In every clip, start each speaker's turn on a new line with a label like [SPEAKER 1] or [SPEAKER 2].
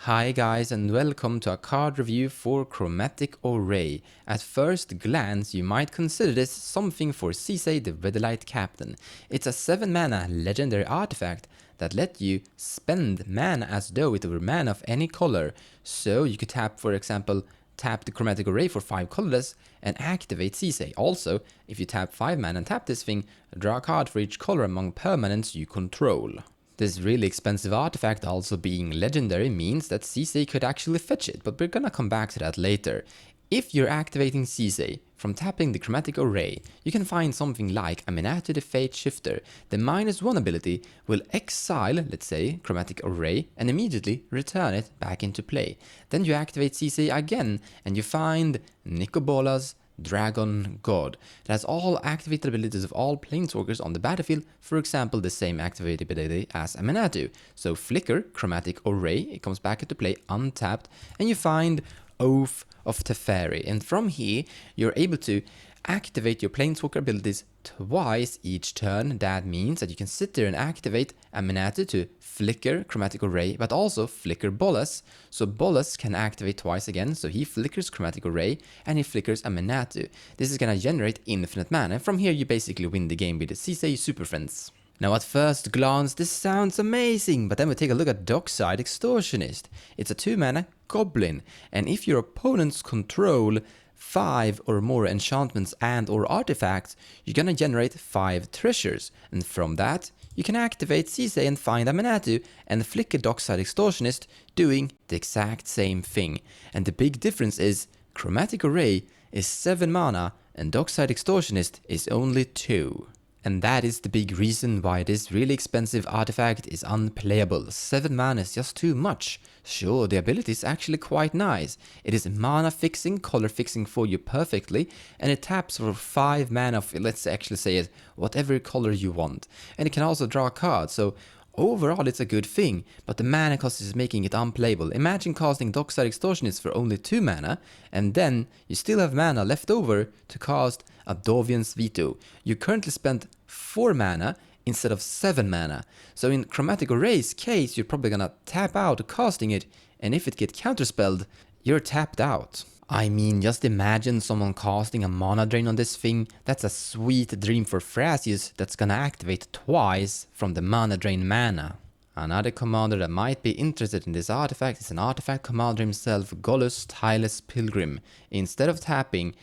[SPEAKER 1] Hi guys and welcome to a card review for Chromatic Orrery. At first glance you might consider this something for cEDH the Weatherlight Captain. It's a 7 mana legendary artifact that let you spend mana as though it were mana of any color. So you could tap, for example, tap the Chromatic Orrery for 5 colorless and activate cEDH. Also, if you tap 5 mana and tap this thing, draw a card for each color among permanents you control. This really expensive artifact also being legendary means that cEDH could actually fetch it, but we're gonna come back to that later. If you're activating cEDH from tapping the Chromatic Orrery, you can find something like a Amenatu the Fate Shifter. The -1 ability will exile, let's say, Chromatic Orrery and immediately return it back into play. Then you activate cEDH again and you find Nicobola's Dragon God. It has all activated abilities of all planeswalkers on the battlefield, for example the same activated ability as Amenatu. So Flicker, Chromatic Orrery, it comes back into play untapped, and you find Oath of Teferi. And from here, you're able to activate your planeswalker abilities twice each turn. That means that you can sit there and activate Amenatu to flicker Chromatic Orrery, but also flicker Golous. So Golous can activate twice again, so he flickers Chromatic Orrery and he flickers Amenatu. This is gonna generate infinite mana. From here you basically win the game with the cEDH Super Friends. Now at first glance this sounds amazing, but then we take a look at Dockside Extortionist. It's a 2 mana goblin, and if your opponents control 5 or more enchantments and or artifacts, you're gonna generate 5 treasures, and from that you can activate cEDH and find Amenatu and flicker Dockside Extortionist, doing the exact same thing. And the big difference is Chromatic Orrery is 7 mana and Dockside Extortionist is only 2. And that is the big reason why this really expensive artifact is unplayable. 7 mana is just too much. Sure, the ability is actually quite nice. It is mana fixing, color fixing for you perfectly, and it taps for 5 mana of, let's actually say it, whatever color you want. And it can also draw cards, so overall it's a good thing, but the mana cost is making it unplayable. Imagine casting Dockside Extortionist for only 2 mana, and then you still have mana left over to cast a Dovian's Veto. You currently spent 4 mana instead of 7 mana. So in Chromatic Orrery's case, you're probably gonna tap out casting it, and if it gets counterspelled, you're tapped out. I mean, just imagine someone casting a mana drain on this thing. That's a sweet dream for Thrasius that's gonna activate twice from the mana drain mana. Another commander that might be interested in this artifact is an artifact commander himself, Golous, Tireless Pilgrim. Instead of tapping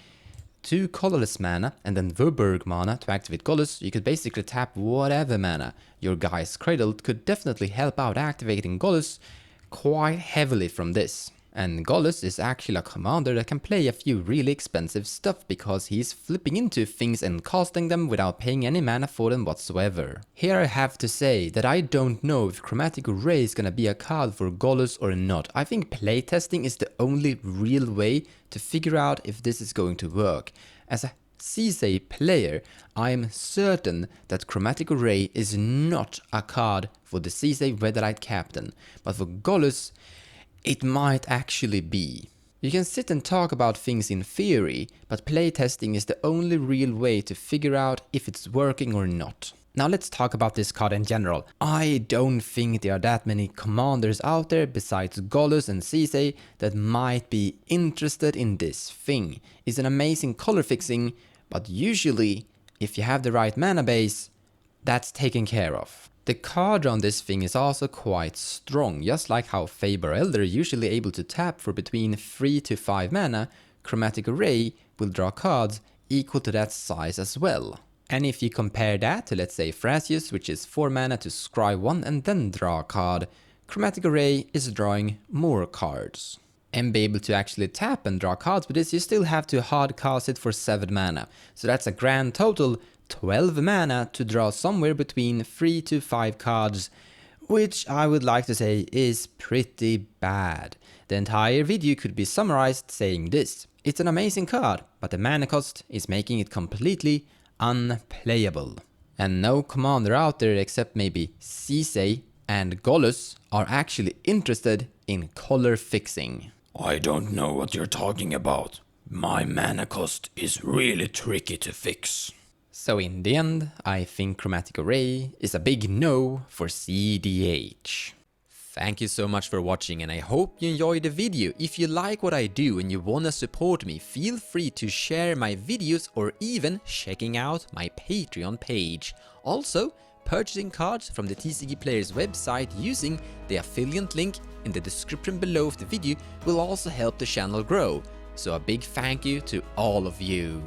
[SPEAKER 1] 2 colorless mana and then Verberg mana to activate Golous, you could basically tap whatever mana. Your guy's Cradled could definitely help out activating Golous quite heavily from this. And Golous is actually a commander that can play a few really expensive stuff because he's flipping into things and casting them without paying any mana for them whatsoever. Here I have to say that I don't know if Chromatic Orrery is gonna be a card for Golous or not. I think playtesting is the only real way to figure out if this is going to work. As a cEDH player, I am certain that Chromatic Orrery is not a card for the cEDH Weatherlight Captain, but for Golous, it might actually be. You can sit and talk about things in theory, but playtesting is the only real way to figure out if it's working or not. Now let's talk about this card in general. I don't think there are that many commanders out there besides Golous and cEDH that might be interested in this thing. It's an amazing color fixing, but usually, if you have the right mana base, that's taken care of. The card on this thing is also quite strong, just like how Faber Elder is usually able to tap for between 3 to 5 mana, Chromatic Orrery will draw cards equal to that size as well. And if you compare that to, let's say, Thrasius, which is 4 mana to scry 1 and then draw a card, Chromatic Orrery is drawing more cards. And be able to actually tap and draw cards with this, you still have to hard cast it for 7 mana. So that's a grand total 12 mana to draw somewhere between 3 to 5 cards, which I would like to say is pretty bad. The entire video could be summarized saying this: it's an amazing card, but the mana cost is making it completely unplayable. And no commander out there except maybe cEDH and Golous are actually interested in color fixing.
[SPEAKER 2] I don't know what you're talking about. My mana cost is really tricky to fix.
[SPEAKER 1] So in the end, I think Chromatic Orrery is a big no for cEDH. Thank you so much for watching, and I hope you enjoyed the video. If you like what I do and you wanna support me, feel free to share my videos or even checking out my Patreon page. Also, purchasing cards from the TCG Players website using the affiliate link in the description below of the video will also help the channel grow. So a big thank you to all of you.